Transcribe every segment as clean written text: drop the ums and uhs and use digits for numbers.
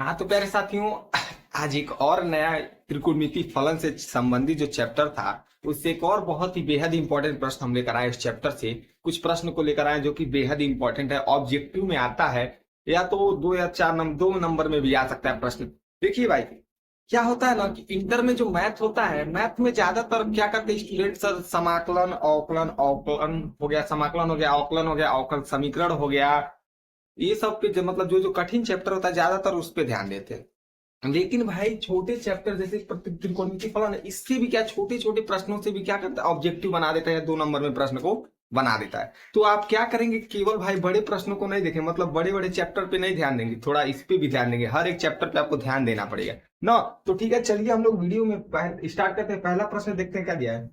हाँ तो प्यारे साथियों, आज एक और नया त्रिकोणमिति फलन से संबंधित जो चैप्टर था उससे एक और बहुत ही बेहद इंपॉर्टेंट प्रश्न हम लेकर आए। इस चैप्टर से कुछ प्रश्न को लेकर आए जो कि बेहद इंपॉर्टेंट है, ऑब्जेक्टिव में आता है, या तो 2 या 4 नंबर 2 नंबर में भी आ सकता है प्रश्न। देखिए भाई, क्या होता है ना कि इंटर में जो मैथ होता है, मैथ में ज्यादातर क्या करते हैं स्टूडेंट सर, समाकलन अवकलन, अवकलन हो गया, समाकलन हो गया, अवकलन हो गया, अवकलन समीकरण हो गया, ये सब पे मतलब जो जो कठिन चैप्टर होता है ज्यादातर उस पे ध्यान देते हैं। लेकिन भाई छोटे चैप्टर जैसे त्रिकोणमिति फलन है, इससे भी क्या छोटे छोटे प्रश्नों से भी क्या करता है, ऑब्जेक्टिव बना देता है, 2 नंबर में प्रश्न को बना देता है। तो आप क्या करेंगे, केवल भाई बड़े प्रश्नों को नहीं देखें, मतलब बड़े बड़े चैप्टर पे नहीं ध्यान देंगे, थोड़ा इस पे भी ध्यान देंगे, हर एक चैप्टर पे आपको ध्यान देना पड़ेगा ना। तो ठीक है, चलिए हम लोग वीडियो में स्टार्ट करते हैं। पहला प्रश्न देखते हैं क्या दिया है।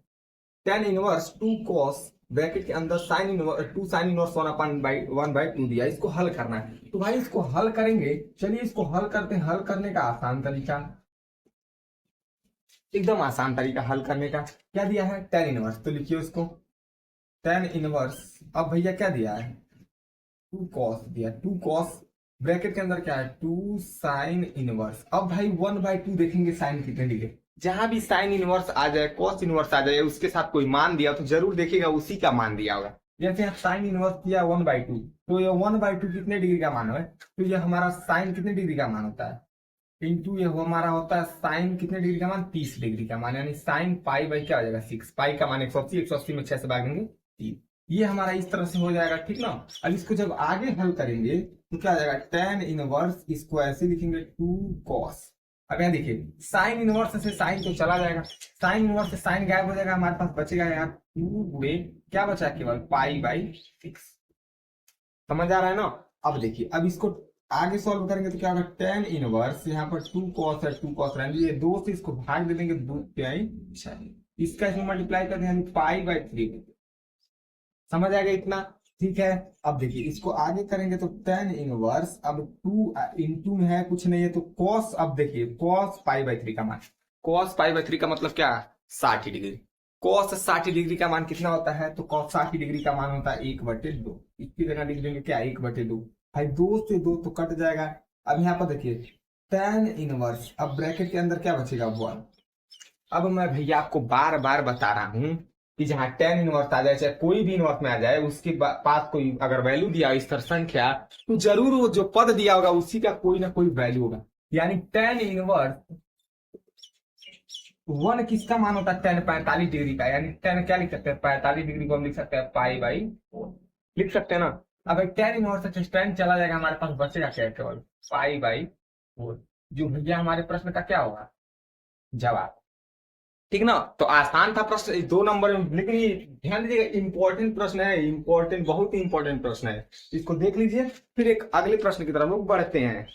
tan इनवर्स 2 cos ब्रैकेट के अंदर sin इनवर्स 2 sin इनवर्स 1/2 दिया, इसको हल करना है। तो भाई इसको हल करेंगे, चलिए इसको हल करते हैं। हल करने का आसान तरीका, एकदम आसान तरीका हल करने का, क्या दिया है, tan इनवर्स। तो लिखिए उसको tan इनवर्स। अब भैया क्या दिया है, 2 cos दिया, 2 cos ब्रैकेट के अंदर क्या है, 2 sin इनवर्स। अब भाई 1/2 देखेंगे साइन कितने डिग्री, जहां भी साइन इनवर्स आ जाए, कॉस इनवर्स आ जाए, उसके साथ कोई मान दिया तो जरूर देखिएगा उसी का मान दिया होगा। जैसे यहाँ साइन इनवर्स दिया 1/2, तो ये 1/2 कितने डिग्री का मान है, तो ये हमारा साइन कितने डिग्री का मान होता है, इंटू ये हमारा होता है साइन कितने डिग्री का मान, 30 डिग्री का मान, यानी साइन पाई बाई क्या हो जाएगा 6, पाई का मान 180, 180 में 6 से भाग देंगे 3। ये हमारा इस तरह से हो जाएगा, ठीक ना। अब इसको जब आगे हल करेंगे तो क्या हो जाएगा, tan इनवर्स, इसको ऐसे लिखेंगे 2 cos। अब यहाँ देखिए साइन इनवर्स से साइन तो चला जाएगा, साइन इनवर्स से साइन गायब हो जाएगा, हमारे पास बचेगा यहाँ 2 गुणे क्या बचा, केवल पाई बाई 6। समझ आ रहा है ना। अब देखिए, अब इसको आगे सॉल्व करेंगे तो क्या होगा, tan इनवर्स यहाँ पर 2 cos है, 2 cos रहेंगे, ये 2 से इसको भाग दे देंगे, 2 पाई, इसका इसमें मल्टीप्लाई कर देंगे पाई बाई 3। समझ आ गया इतना, ठीक है। अब देखिए इसको आगे करेंगे तो tan इनवर्स, अब 2 इंटू में है कुछ नहीं है तो cos, अब देखिए cos पाई बाई 3 का मान, cos पाई बाई 3 का मतलब क्या, 60 डिग्री। cos 60 डिग्री का मान कितना होता है, तो cos 60 डिग्री का मान होता है 1/2। इसकी जगह लिख देंगे क्या, 1/2। भाई 2 से 2 तो कट जाएगा। अब यहाँ पर देखिए tan इनवर्स, अब ब्रैकेट के अंदर क्या बचेगा, 1। अब मैं भैया आपको बार बार बता रहा हूं कि जहां tan इनवर्स आ जाए, चाहे कोई भी इनवर्स में आ जाए, उसके पास कोई अगर वैल्यू दिया स्तर संख्या, तो जरूर वो जो पद दिया होगा उसी का कोई ना कोई वैल्यू होगा। यानी tan इनवर्स 1 किसका मान होता है, tan 45 डिग्री का, यानी tan क्या लिख सकते हैं, 45 डिग्री को हम लिख सकते हैं पाई बाई 4, लिख सकते हैं ना। अब tan इनवर्स से tan चला जाएगा, हमारे पास बचेगा क्या, केवल पाई बाई 4, जो भैया हमारे प्रश्न का क्या होगा, जवाब। ठीक ना। तो आसान था प्रश्न, 2 नंबर में, लेकिन ये ध्यान दीजिएगा इंपॉर्टेंट प्रश्न है, इंपॉर्टेंट, बहुत ही इंपॉर्टेंट प्रश्न है, इसको देख लीजिए। फिर एक अगले प्रश्न की तरफ लोग बढ़ते हैं।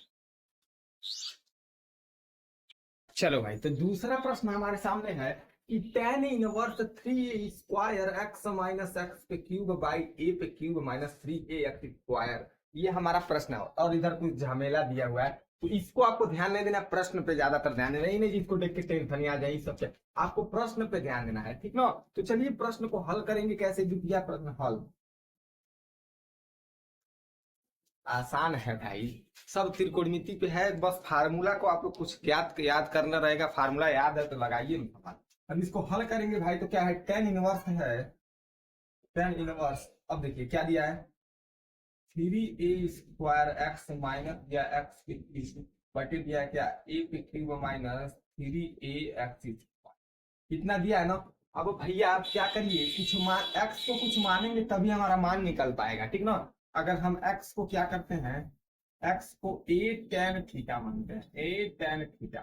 चलो भाई, तो दूसरा प्रश्न हमारे सामने है कि tan inverse 3 square x minus x पे क्यूब बाई ए पे क्यूब माइनस 3ax स्क्वायर, ये हमारा प्रश्न है। और इधर कुछ झमेला दिया हुआ है, तो इसको आपको ध्यान नहीं देना, प्रश्न पे ज्यादातर ध्यान देना, नहीं जिसको देख के टेंशन आ जाए सब पे, आपको प्रश्न पे ध्यान देना है, ठीक ना। तो चलिए प्रश्न को हल करेंगे कैसे, द्वितीय प्रश्न हल आसान है भाई, सब त्रिकोणमिति पे है, बस फार्मूला को आपको कुछ याद करना रहेगा, फार्मूला याद है तो लगाइए ना। अब इसको हल करेंगे भाई, तो क्या है, tan इनवर्स है, tan इनवर्स। अब देखिए क्या दिया है, 3a स्क्वायर एक्स माइनस या एक्स के क्यूब बटे दिया है क्या, a के क्यूब माइनस 3ax स्क्वायर, कितना दिया है ना। अब भैया आप क्या करिए, कुछ मान x को कुछ मानेंगे तभी हमारा मान निकल पाएगा, ठीक ना। अगर हम x को क्या करते हैं, x को a tan थीटा मानते हैं, a tan थीटा,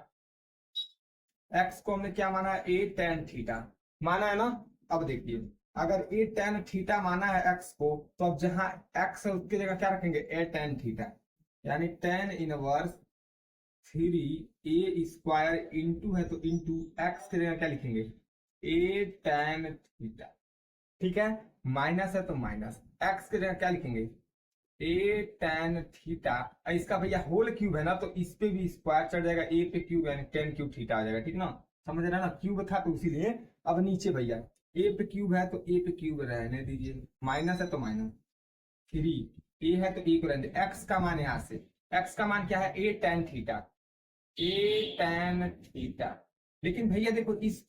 x को हमने क्या माना है, a tan थीटा माना है ना। अब देखिए अगर a tan थीटा माना है x को, तो अब जहां x है उसकी जगह क्या रखेंगे, a tan थीटा, यानी tan inverse 3a square into है तो इंटू x की जगह क्या लिखेंगे, a tan थीटा, ठीक है। माइनस है तो माइनस, x की जगह क्या लिखेंगे, a tan थीटा। इसका भैया होल क्यूब है ना, तो इस पे भी स्क्वायर चढ़ जाएगा, a पे क्यूब यानी tan क्यूब थीटा आ जाएगा, ठीक ना। समझ रहे ना, क्यूब था तो इसीलिए। अब नीचे भैया a पे क्यूब है तो a पे क्यूब रहने दीजिए, माइनस है तो माइनस, 3 a है तो a को रहने दे, x का मान यहाँ से, एक्स का मान क्या है, A tan theta, A tan theta. लेकिन भैया देखो इस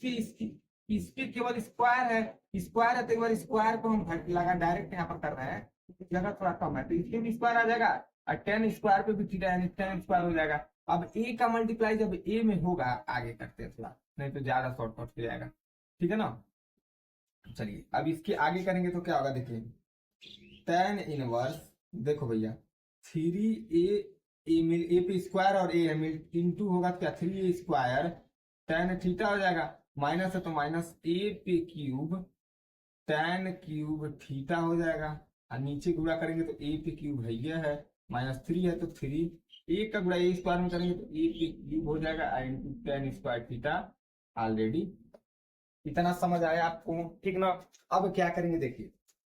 पे केवल स्क्वायर है, स्क्वायर है तो एक बार स्क्वायर को हम घट लगा डायरेक्ट यहाँ पर कर रहे हैं, जगह थोड़ा कम है तो इसके भी स्क्वायर आ जाएगा, और टेन स्क्वायर पे भी थीटा यानी टेन स्क्वायर हो जाएगा। अब ए का मल्टीप्लाई जब ए में होगा, आगे करते हैं थोड़ा, नहीं तो ज्यादा शॉर्टकट हो जाएगा, ठीक है ना। चलिए अब इसके आगे करेंगे तो क्या होगा, देखिए टेन इनवर्स, देखो भैया थ्री ए पे स्क्वायर और ए मिल इंटू होगा तो क्या, थ्री ए स्क्वायर टेन थीटा हो जाएगा, माइनस है तो माइनस ए पे क्यूब टेन क्यूब थीटा हो जाएगा, और नीचे गुणा करेंगे तो ए पे क्यूब है ये है, माइनस थ्री है तो थ्री, ए का गुणा ए स्क्वायर में करेंगे तो ए पे क्यूब हो जाएगा into ten square theta. Already इतना समझ आया आपको, ठीक ना। अब क्या करेंगे, देखिए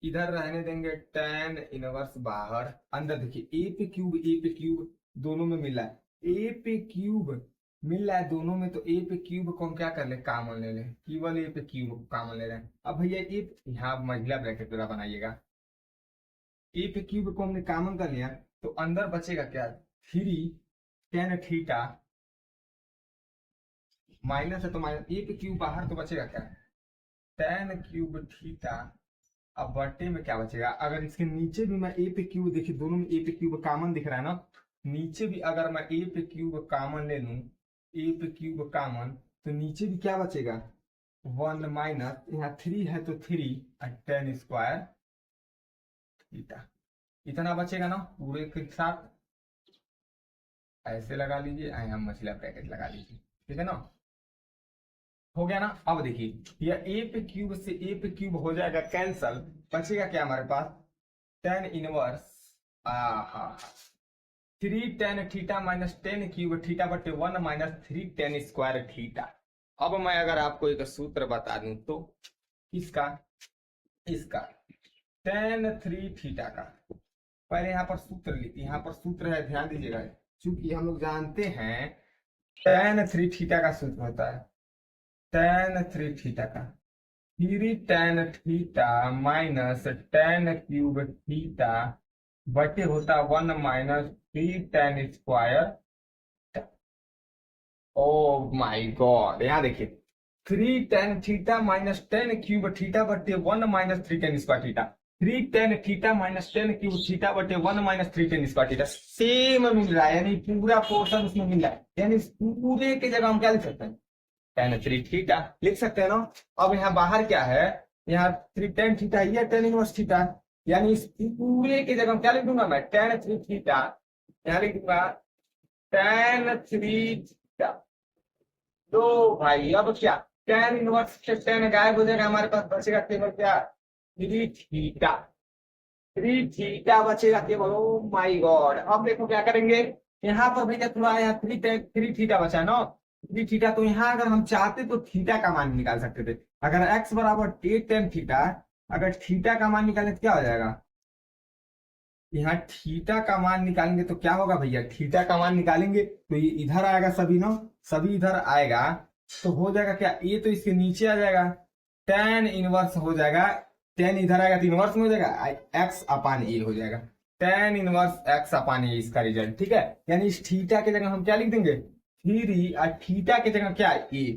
इधर रहने देंगे टेन इनवर्स बाहर, अंदर देखिए ए पे क्यूब दोनों में मिला है, ए पे क्यूब मिल रहा है दोनों में, तो ए पे क्यूब को हम क्या कर ले, कॉमन ले लें, केवल ए पे क्यूब को कॉमन ले रहे हैं। अब भैया ए यहाँ महिला ब्रैकेट पूरा बनाइएगा, ए पे क्यूब को हमने कॉमन कर लिया तो अंदर बचेगा क्या, थ्री टेन थीटा, माइनस है तो माइनस ए पे क्यूब बाहर तो बचेगा क्या, टेन क्यूब थीटा। अब बटे में क्या बचेगा, अगर इसके नीचे भी मैं ए पे क्यूब, देखिए दोनों में ए पे क्यूब कॉमन दिख रहा है ना, नीचे भी अगर मैं ए पे क्यूब कॉमन ले लूं, ए पे क्यूब कॉमन, तो नीचे भी क्या बचेगा, वन माइनस यहाँ थ्री है तो थ्री टेन स्क्वायर थीटा, इतना बचेगा ना पूरे के साथ, ऐसे लगा लीजिए, यहाँ मछला ब्रैकेट लगा लीजिए, ठीक है ना, हो गया ना। अब देखिए यह ए पे क्यूब से ए पे क्यूब हो जाएगा कैंसल, बचेगा क्या हमारे पास, टेन इनवर्स आहा three tan theta minus tan cube theta बटे one minus three tan square theta. अब मैं अगर आपको एक सूत्र बता दूं तो इसका इसका टेन थ्री थीटा का, पहले यहाँ पर सूत्र यहाँ पर सूत्र है, ध्यान दीजिएगा, क्योंकि हम लोग जानते हैं टेन थ्री थीटा का सूत्र होता है, टेन थ्री थीटा का three tan theta minus tan cube theta बटे होता one minus three tan square. Oh my god, यहाँ देखिए three tan theta minus tan cube theta बटे one minus three tan square theta, three tan theta minus tan cube theta बटे one minus three tan square theta same मिल रहा है, यानी पूरा portion उसमें मिल रहा है, यानी पूरे की जगह हम क्या लिख सकते हैं, टेन थ्री थीटा लिख सकते हैं ना। अब यहाँ बाहर क्या है, यहाँ थ्री टेन थीटा, ये टेन इनवर्स थीटा, यानी इस पूरे की जगह क्या लिख दूंगा मैं, टेन थ्री थीटा, यहाँ लिख दूंगा टेन थ्री थीटा। तो भाई अब क्या, टेन इनवर्स से टेन गायब हो जाएगा, हमारे पास बचेगा केवल क्या, थ्री थीटा, थ्री थीटा बचेगा केवल। ओ माय गॉड, अब देखो क्या करेंगे, यहाँ पर भैया थोड़ा यहाँ थ्री थीटा बचा है ना, थ्री थीटा, तो यहाँ अगर हम चाहते तो थीटा का मान निकाल सकते थे, अगर x बराबर ए टेन थीटा, अगर थीटा का मान निकालें तो क्या हो जाएगा, यहाँ थीटा का मान निकालेंगे तो क्या होगा भैया, थीटा का मान निकालेंगे तो ये इधर आएगा सभी ना, सभी इधर आएगा तो हो जाएगा क्या, ए तो इसके नीचे आ जाएगा, टेन इनवर्स हो जाएगा, टेन इधर आएगा तो इनवर्स में हो जाएगा, एक्स अपान ए हो जाएगा, टेन इनवर्स एक्स अपान ए इसका रिजल्ट, ठीक है। यानी इस थीटा की जगह हम क्या लिख देंगे, थ्री, और थीटा की जगह क्या है, A,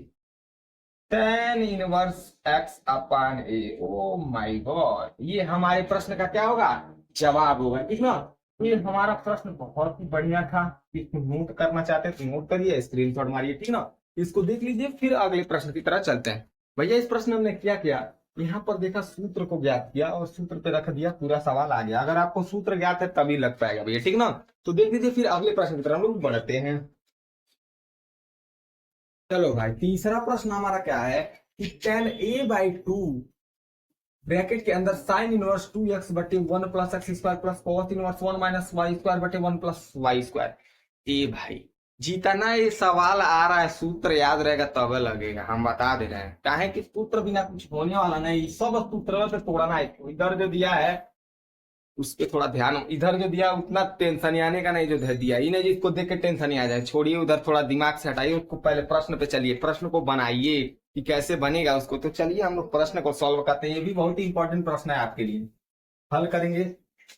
tan inverse x upon A. Oh my god, ये हमारे प्रश्न का क्या होगा, जवाब होगा, ठीक ना। ये हमारा प्रश्न बहुत ही बढ़िया था, इसको नोट करना चाहते हैं तो नोट करिए, स्क्रीनशॉट मारिए, ठीक ना, इसको देख लीजिए, फिर अगले प्रश्न की तरह चलते हैं। भैया इस प्रश्न में हमने क्या किया, यहाँ पर देखा सूत्र को ज्ञात किया और सूत्र पे रख दिया, पूरा सवाल आ गया, अगर आपको सूत्र ज्ञात है तभी लग पाएगा भैया, ठीक ना। तो देख लीजिए फिर अगले प्रश्न की तरह हम लोग बढ़ते हैं। चलो भाई तीसरा प्रश्न हमारा क्या है कि tan A by two bracket के अंदर साइन इनवर्स टू एक्स बटे one plus X square plus cos inverse one minus Y square बटे वन प्लस वाई स्क्वायर। ए भाई जितना ये सवाल आ रहा है सूत्र याद रहेगा तब लगेगा, हम बता दे रहे हैं, काहे कि सूत्र बिना कुछ होने वाला नहीं, सब सूत्र पे तोड़ना है, इधर जो दिया है उस पर थोड़ा ध्यान, इधर जो दिया उतना टेंशन आने का नहीं, जो दिया इन्हें जिसको देख के टेंशन ही आ जाए, छोड़िए उधर, थोड़ा दिमाग से हटाइए उसको, पहले प्रश्न पे चलिए, प्रश्न को बनाइए कि कैसे बनेगा उसको। तो चलिए हम लोग प्रश्न को सॉल्व करते हैं, ये भी बहुत ही इंपॉर्टेंट प्रश्न है आपके लिए, हल करेंगे,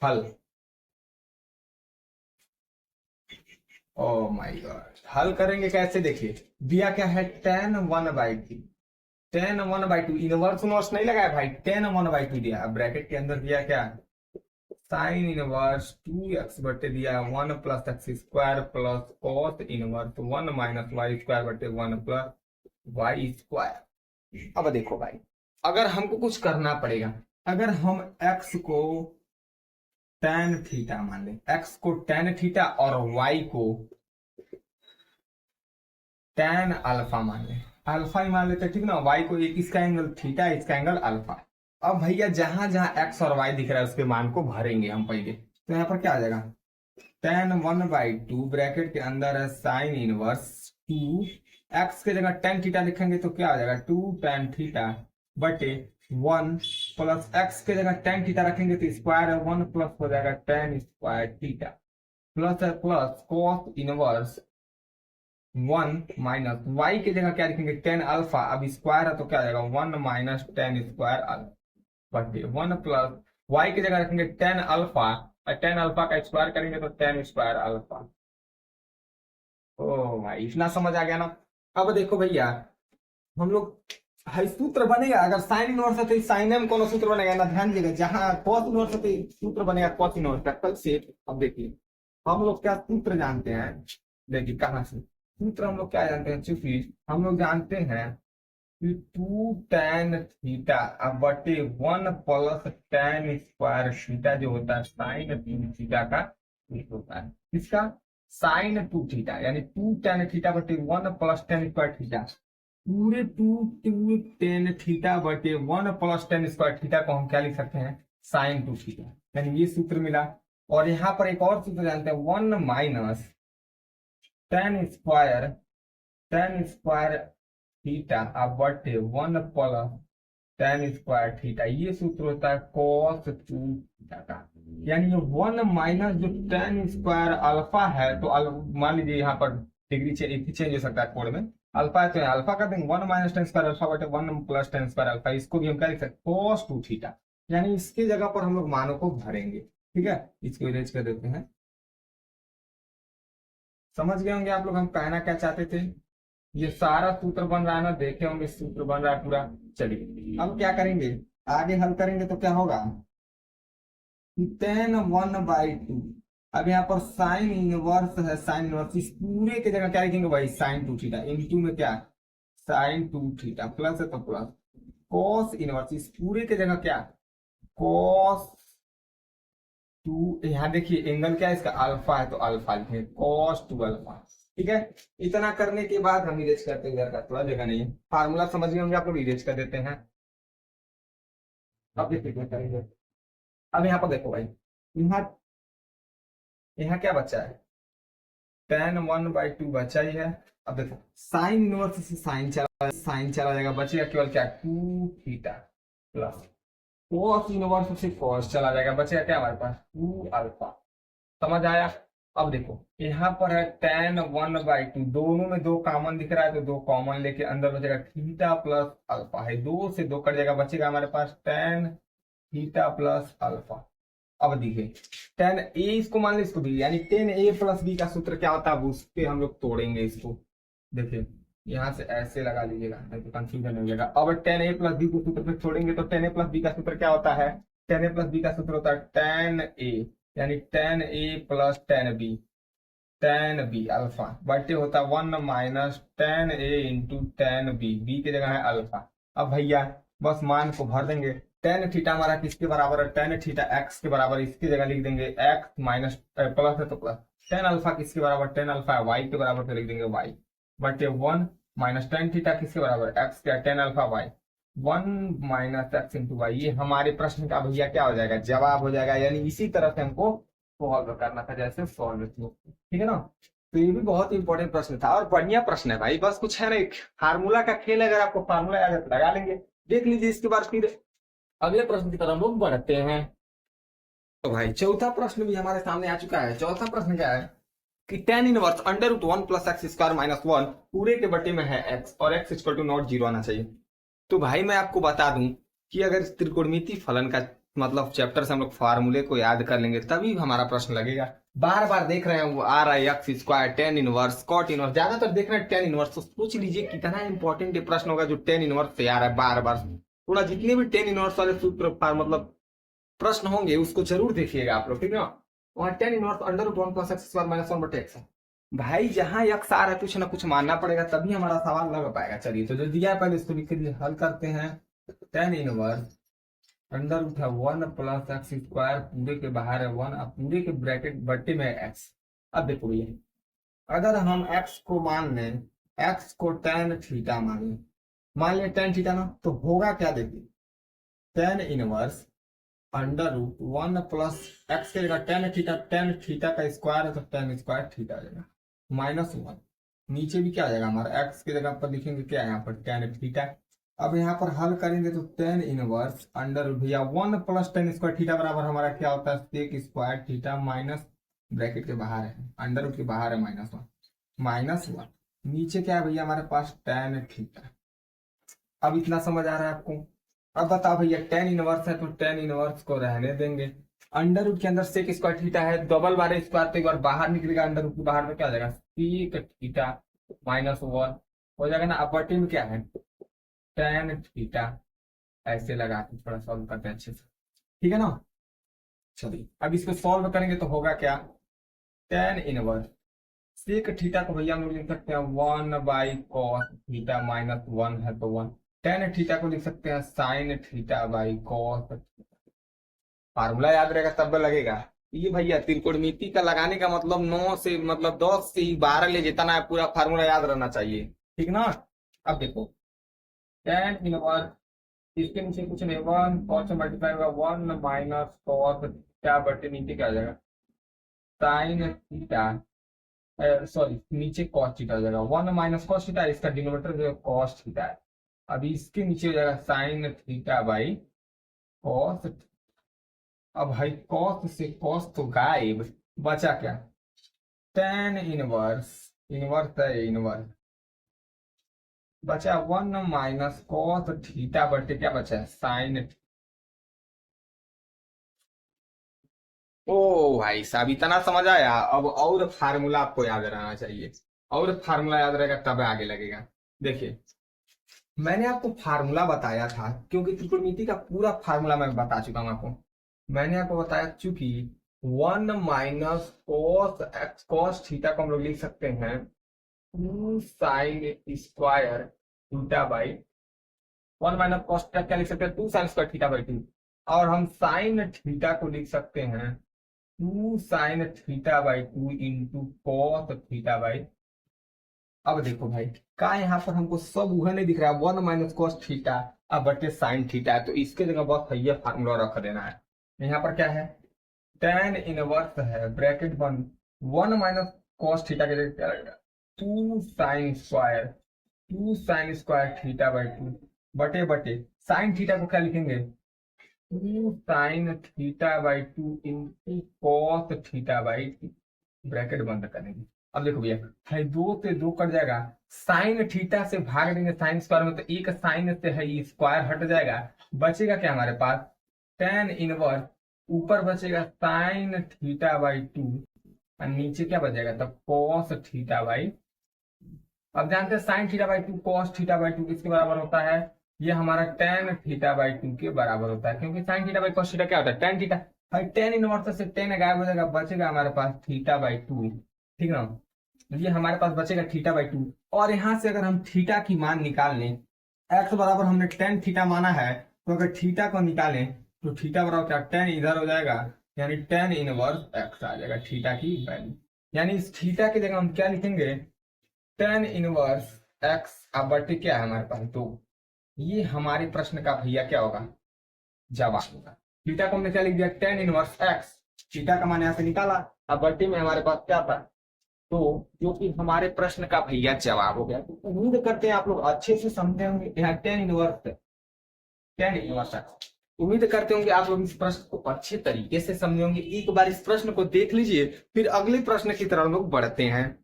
हल ओ माय गॉड, हल करेंगे कैसे? देखिए दिया क्या है, tan 1/2, tan 1/2 इनवर्स उनवर्स नहीं लगाया भाई, tan 1/2 दिया। अब ब्रैकेट के अंदर दिया क्या, साइन इनवर्स 2x बटे दिया 1 plus X square plus cos inverse 1 minus Y square बटे 1 प्लस वाई स्क्वायर। अब देखो भाई, अगर हमको कुछ करना पड़ेगा, अगर हम x को tan थीटा मान ले, x को tan थीटा और y को tan अल्फा मान ले, अल्फा ही मान लेते ठीक ना, y को एक इसका एंगल थीटा, इसका एंगल अल्फा। अब भैया जहां जहां x और y दिख रहा है उसके मान को भरेंगे हम पहले। तो यहाँ पर क्या आ जाएगा, tan 1/2 ब्रैकेट के अंदर है साइन इनवर्स 2, x के जगह tan थीटा लिखेंगे तो क्या आ जाएगा 2 tan थीटा बटे 1 प्लस x के जगह tan थीटा रखेंगे तो स्क्वायर है 1 प्लस हो जाएगा tan स्क्वायर थीटा प्लस है plus cos inverse 1 minus y की जगह क्या लिखेंगे tan अल्फा, अब स्क्वायर है तो क्या आ जाएगा 1 माइनस tan स्क्वायर अल्फा बटे 1 प्लस y की जगह रखेंगे tan अल्फा, और tan अल्फा का स्क्वायर करेंगे तो tan स्क्वायर अल्फा। ओ भाई इतना समझ आ गया ना। अब देखो भैया, हम लोग है सूत्र बनेगा, अगर साइन इनवर्स है तो साइन में कौन सूत्र बनेगा ना, ध्यान दीजिएगा, जहां कॉस इनवर्स है तो सूत्र बनेगा कॉस इनवर्स का। कल से अब देखिए हम लोग क्या सूत्र जानते हैं, देखिए कहाँ से सूत्र हम लोग क्या जानते हैं, चूंकि हम लोग जानते हैं कि 2 tan थीटा अब बटे 1 प्लस tan स्क्वायर थीटा जो होता है साइन 2 थीटा का होता है, इसका साइन 2 थीटा यानी 2 tan थीटा बटे 1 प्लस tan स्क्वायर थीटा, पूरे 2 tan थीटा बटे 1 प्लस tan स्क्वायर थीटा को हम क्या लिख सकते हैं, साइन 2 थीटा, यानी ये सूत्र मिला। और यहाँ पर एक और सूत्र जानते हैं 1 माइनस tan स्क्वायर थीटा अब बटे 1 प्लस tan स्क्वायर थीटा, ये सूत्र होता है cos 2 थीटा का। यानी ये 1 माइनस जो tan स्क्वायर अल्फा है, तो मान लीजिए यहाँ पर डिग्री चेंज हो सकता है कोड में, अल्फा है तो अल्फा कर देंगे 1 माइनस tan स्क्वायर अल्फा बटे 1 प्लस tan स्क्वायर अल्फा, इसको भी हम क्या लिख सकते हैं cos 2 थीटा, यानी इसके जगह पर हम लोग मानों को भरेंगे। ठीक है, इसको इरेज कर देते हैं। समझ गए होंगे आप लोग हम कहना क्या चाहते थे, ये सारा सूत्र बन रहा है ना, देखे होंगे सूत्र बन रहा है पूरा। चलिए अब क्या करेंगे, आगे हल करेंगे तो क्या होगा, tan 1/2, अब यहाँ पर साइन इनवर्स है, साइन इनवर्स इस पूरे के जगह क्या लिखेंगे भाई साइन 2 थीटा, इनटू में क्या साइन 2 थीटा प्लस है तो प्लस कॉस इनवर्स इस पूरे के जगह क्या कॉस 2, यहाँ देखिए एंगल क्या है इसका अल्फा है तो अल्फा लिखेंगे cos 2 अल्फा। ठीक है, इतना करने के बाद हम इरेज करते हैं, इधर का थोड़ा जगह नहीं है, फार्मूला समझ गए होंगे आप लोग, इरेज कर देते हैं। अब देखिए क्या करेंगे, अब यहाँ पर देखो भाई, यहाँ यहाँ क्या बचा है tan 1/2 बचा ही है। अब देखो साइन इनवर्स से साइन चला जाएगा, बचेगा केवल क्या 2 थीटा प्लस cos इनवर्स से cos चला जाएगा, बचेगा क्या हमारे पास 2 अल्फा। समझ आया? अब देखो यहाँ पर है tan 1/2, दोनों में 2 कॉमन दिख रहा है तो 2 कॉमन लेके अंदर बचेगा थीटा प्लस अल्फा है, 2 से 2 कट जाएगा, बचेगा हमारे पास tan थीटा प्लस अल्फा। अब देखिए tan a इसको मान ली इसको भी, यानी tan a प्लस b का सूत्र क्या होता है, उस पे हम लोग तोड़ेंगे इसको। देखिए यहाँ से ऐसे लगा लीजिएगा नहीं तो कंफ्यूजन हो जाएगा। अब tan a प्लस b को सूत्र पे छोड़ेंगे तो tan a प्लस b का सूत्र क्या होता है, tan a प्लस b का सूत्र होता है tan a, यानी tan a plus tan b alpha बटे होता है 1 minus tan a into tan b, b की जगह है अल्फा। अब भैया बस मान को भर देंगे, tan थीटा हमारा किसके बराबर है, tan थीटा x के बराबर, इसकी जगह लिख देंगे x माइनस प्लस है तो प्लस, tan अल्फा किसके बराबर, tan अल्फा है y के बराबर तो लिख देंगे y बटे 1 माइनस tan थीटा किसके बराबर x क्या tan alpha y, 1 minus x into Y. ये हमारे प्रश्न का भैया क्या हो जाएगा, जवाब हो जाएगा। यानी इसी तरह से हमको सॉल्व करना था जैसे सॉल्व किया, ठीक है ना। तो ये भी बहुत इंपॉर्टेंट प्रश्न था और बढ़िया प्रश्न है भाई, बस कुछ है ना, एक फार्मूला का खेल, अगर आपको फार्मूला आ जाए तो लगा लेंगे। देख लीजिए इसके बाद फिर अगले प्रश्न की तरफ हम लोग बढ़ते हैं। तो भाई चौथा प्रश्न भी हमारे सामने आ चुका है। चौथा प्रश्न क्या है कि tan inverse √1 plus X square minus 1 पूरे के बटे में है x और x इक्वल टू नॉट 0 आना चाहिए। तो भाई मैं आपको बता दूं कि अगर त्रिकोणमिति फलन का मतलब चैप्टर से हम लोग फार्मूले को याद कर लेंगे तभी हमारा प्रश्न लगेगा। बार बार देख रहे हैं वो आ रहा है X square tan inverse cot inverse, ज्यादातर देख रहे हैं टेन इनवर्स, तो सोच लीजिए कितना इंपॉर्टेंट प्रश्न होगा जो टेन इनवर्स से आ रहा है बार बार। थोड़ा जितने भी टेन इनवर्स वाले सूत्र मतलब प्रश्न होंगे उसको जरूर देखिएगा आप लोग, ठीक है। वहाँ tan inverse under root one plus X square minus one बटे एक्स है भाई, जहां एक्स आ रहा है कुछ ना कुछ मानना पड़ेगा तभी हमारा सवाल लग पाएगा। चलिए तो जो दिया है पहले इसको लिख के हल करते हैं। टेन इनवर्स अंडर रूट है वन प्लस एक्स स्क्वायर, पूरे के बाहर है वन, अब पूरे के ब्रैकेट बट्टे में एक्स। अब देखो ये अगर हम एक्स को मान लें, एक्स को टेन थीटा मान लें टेन थीटा ना, तो होगा क्या देखिए, tan inverse under root one plus X के जगह टेन थीटा का स्क्वायर है तो टेन स्क्वायर थीटा आ जाएगा माइनस वन। नीचे भी क्या आ जाएगा हमारा, एक्स की जगह पर लिखेंगे क्या यहाँ पर टेन थीटा। अब यहाँ पर हल करेंगे तो टेन इनवर्स अंडर रूट भैया one plus tan square theta बराबर हमारा क्या होता है, sec square theta minus bracket के बाहर है अंडर रूट के बाहर है माइनस वन। नीचे क्या है भैया हमारे पास टेन थीटा। अब इतना समझ आ रहा है आपको। अब बताओ भैया टेन इनवर्स है तो टेन इनवर्स को रहने देंगे, अंडर रूट के अंदर सेक स्क्वायर थीटा है, डबल बार स्क्वायर तो एक बार बाहर निकलेगा, अंडर रूट के बाहर में क्या हो जाएगा सेक थीटा माइनस वन हो जाएगा ना। अब बटे में क्या है टेन थीटा, ऐसे लगा के थोड़ा सॉल्व करते हैं अच्छे से, ठीक है ना। चलिए अब इसको सॉल्व करेंगे तो होगा क्या, टेन इनवर्स सेक थीटा को भैया हम लोग लिख सकते हैं one by cos theta minus one है तो वन, टेन थीटा को लिख सकते हैं sign theta by cos. Formula याद रहेगा तब लगेगा। ये भैया त्रिकोणमिति का लगाने का मतलब 9 से मतलब 10 से 12 ले जितना है पूरा फार्मूला याद रहना चाहिए, ठीक ना। अब देखो टेन इनवर्स इसके नीचे कुछ नहीं, वन कॉस से मल्टीप्लाई होगा वन माइनस कॉस थीटा बटे नीचे क्या आ जाएगा साइन थीटा, सॉरी नीचे कॉस थीटा हो जाएगा, वन माइनस कॉस थीटा, इसका डिनोमिनेटर जो है कॉस थीटा है। अभी इसके नीचे हो जाएगा साइन थीटा बाई कॉस। अब भाई कॉस से कॉस तो गायब, बचा क्या टेन इनवर्स, इनवर्स है इनवर्स, बचा वन माइनस कॉस थीटा बटे क्या बचा है साइन। ओ भाई साहब इतना समझ आया। अब और फार्मूला आपको याद रहना चाहिए, और फार्मूला याद रहेगा तब आगे लगेगा। देखिए मैंने आपको फार्मूला बताया था, क्योंकि त्रिकोणमिति का पूरा फार्मूला मैं बता चुका हूं आपको। मैंने आपको बताया चूंकि one minus cos x cos theta को हम लोग लिख सकते हैं two sine square theta by, one minus cos theta क्या लिख सकते हैं two sine square theta by two, और हम साइन थीटा को लिख सकते हैं two sine theta by two into cos theta by. अब देखो भाई का यहाँ पर हमको सब वह नहीं दिख रहा है, वन माइनस कॉस थीटा अब बटे साइन थीटा है, तो इसके जगह बस ये फार्मूला रख देना है। यहाँ पर क्या है टेन इनवर्स है bracket one, one minus cos theta के जगह क्या लगेगा two sine square theta by two बटे बटे साइन थीटा को क्या लिखेंगे two sine theta by two into cos theta by two, bracket बंद करेंगे। अब देखो भैया है दो से दो कट जाएगा, साइन थीटा से भाग देंगे साइन स्क्वायर में, तो एक साइन से है ये स्क्वायर हट जाएगा, बचेगा क्या हमारे पास टेन इनवर्स, ऊपर बचेगा साइन थीटा बाई टू और नीचे क्या बचेगा तब कॉस थीटा बाई। अब जानते हैं sign theta by to cos theta by to किसके बराबर होता है, ये हमारा टेन थीटा बाई टू के बराबर होता है, क्योंकि sign theta by cos theta क्या होता है टेन थीटा। भाई टेन इनवर्स से टेन गायब हो जाएगा, बचेगा हमारे पास थीटा बाई टू, ठीक ना। ये हमारे पास बचेगा थीटा बाई टू, और यहां से अगर हम थीटा की मान निकाल लें, एक्स बराबर हमने टेन थीटा माना है, तो अगर थीटा को निकालें तो थीटा बराबर क्या टेन इधर हो जाएगा, यानी टेन इनवर्स एक्स आ जाएगा थीटा की वैल्यू। यानी इस थीटा की जगह हम क्या लिखेंगे टेन इनवर्स एक्स अब बटे क्या है हमारे पास दो। ये हमारे प्रश्न का भैया क्या होगा जवाब होगा। थीटा को हमने क्या लिख दिया टेन इनवर्स एक्स, थीटा का मान यहाँ से निकाला, अब बटे में हमारे पास क्या था तो जो कि हमारे प्रश्न का भैया जवाब हो गया। तो उम्मीद करते हैं आप लोग अच्छे से समझे होंगे यहाँ टेन इनवर्स एक्स। उम्मीद करते होंगे आप लोग इस प्रश्न को अच्छे तरीके से समझे होंगे। एक बार इस प्रश्न को देख लीजिए, फिर अगले प्रश्न की तरफ लोग बढ़ते हैं।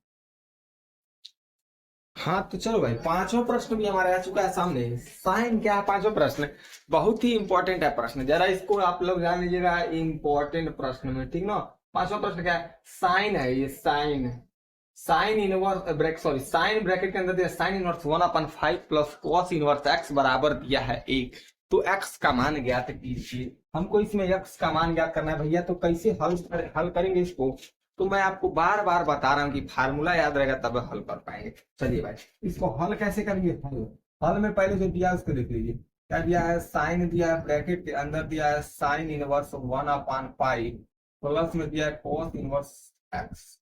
हाँ तो चलो भाई पांचवा प्रश्न भी हमारे आ चुका है सामने। साइन क्या है पांचवा प्रश्न, बहुत ही इंपॉर्टेंट है प्रश्न, जरा इसको आप लोग जान लीजिएगा इंपॉर्टेंट प्रश्न में, ठीक ना। पांचवा प्रश्न क्या है, साइन है, ये साइन इनवर्स साइन ब्रैकेट के अंदर दिया sign inverse 1/5 plus cos inverse x बराबर दिया है 1। तो एक्स का मान ज्ञात कीजिए। हमको इसमें एक्स का मान ज्ञात करना है भैया, तो कैसे हल करेंगे इसको, तो मैं आपको बार बार बता रहा हूँ कि फार्मूला याद रहेगा तब हल कर पाएंगे। चलिए भाई इसको हल कैसे करेंगे, हल में पहले जो दिया है उसको देख लीजिए। क्या दिया है, साइन दिया है, ब्रैकेट के अंदर दिया है साइन इनवर्स 1/5 प्लस में दिया है कॉस इनवर्स एक्स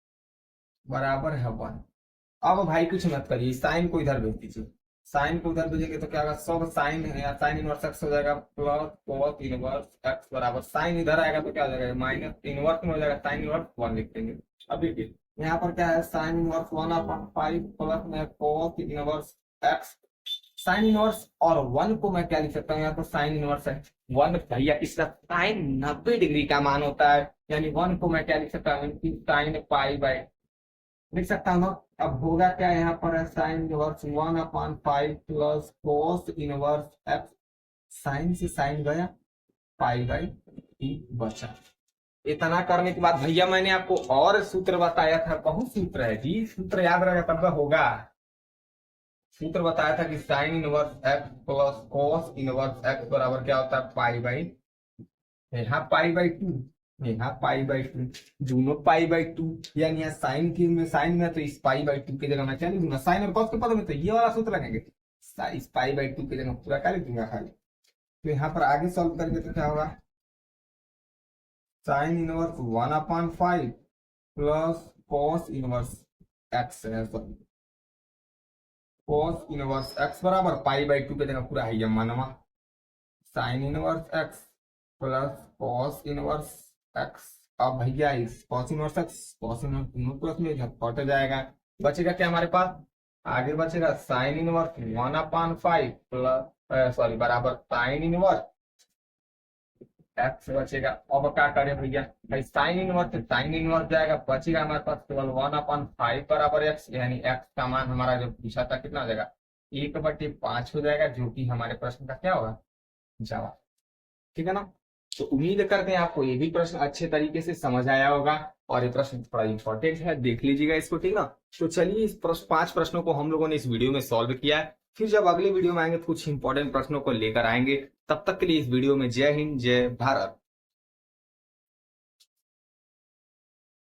बराबर है 1। अब भाई कुछ मत करिए, साइन को इधर भेज दीजिए। साइन को उधर भेजेंगे तो क्या होगा, सब साइन है, साइन इनवर्स एक्स हो जाएगा प्लस कॉस इनवर्स एक्स बराबर, साइन इधर आएगा तो क्या हो जाएगा, माइनस इनवर्स में हो जाएगा, साइन इनवर्स 1 लिख देंगे। अब देखिए यहाँ पर क्या है, साइन इनवर्स 1/5 प्लस में cos inverse x, sine inverse और 1 को मैं क्या लिख सकता हूँ, यहाँ पर साइन इनवर्स है 1 भैया, इसका साइन 90 डिग्री का मान होता है, यानी 1 को मैं क्या लिख सकता हूँ, साइन पाई बाय लिख सकता हूँ। अब होगा क्या, यहाँ पर है sine inverse 1/5 plus cos inverse x, sine से साइन गया, पाई बाई 2 बचा। इतना करने के बाद भैया मैंने आपको और सूत्र बताया था, बहुत सूत्र है जी, सूत्र याद रहेगा तब होगा। सूत्र बताया था कि sine inverse x plus cos inverse x बराबर क्या होता है, पाई बाई, यहाँ पाई बाई 2, यहाँ पाई बाई 2, दोनों पाई बाई 2, यानी साइन की में साइन में तो इस पाई बाई 2 की जगह मैं क्या लिख दूंगा, साइन और कॉस के पद में तो ये वाला सूत्र लगेंगे, इस पाई बाई 2 की जगह पूरा क्या लिख दूंगा खाली। तो यहाँ पर आगे सॉल्व करके तो क्या होगा, sign inverse 1/5 plus cos inverse x है, सॉरी कॉस इनवर्स एक्स बराबर पाई बाई 2 की जगह पूरा है मनवा, sine inverse x plus cos inverse x. अब भैया इस cos inverse x cos inverse दोनों प्लस में कट जाएगा, बचेगा क्या हमारे पास, आगे बचेगा साइन इनवर्स 1/5 प्लस बराबर साइन इनवर्स एक्स बचेगा। अब क्या करें भैया, भाई साइन इनवर्स साइन इनवर्स जाएगा, बचेगा हमारे पास केवल 1/5 बराबर एक्स, यानी एक्स का मान हमारा जो पूछा था कितना हो जाएगा, 1/5 हो जाएगा, जो कि हमारे प्रश्न का क्या होगा, जवाब। ठीक है ना। तो उम्मीद करते हैं आपको ये भी प्रश्न अच्छे तरीके से समझ आया होगा, और ये प्रश्न थोड़ा इंपॉर्टेंट है, देख लीजिएगा इसको, ठीक ना। तो चलिए इस 5 प्रश्नों को हम लोगों ने इस वीडियो में सॉल्व किया है, फिर जब अगले वीडियो में आएंगे कुछ इंपॉर्टेंट प्रश्नों को लेकर आएंगे। तब तक के लिए इस वीडियो में जय हिंद जय भारत।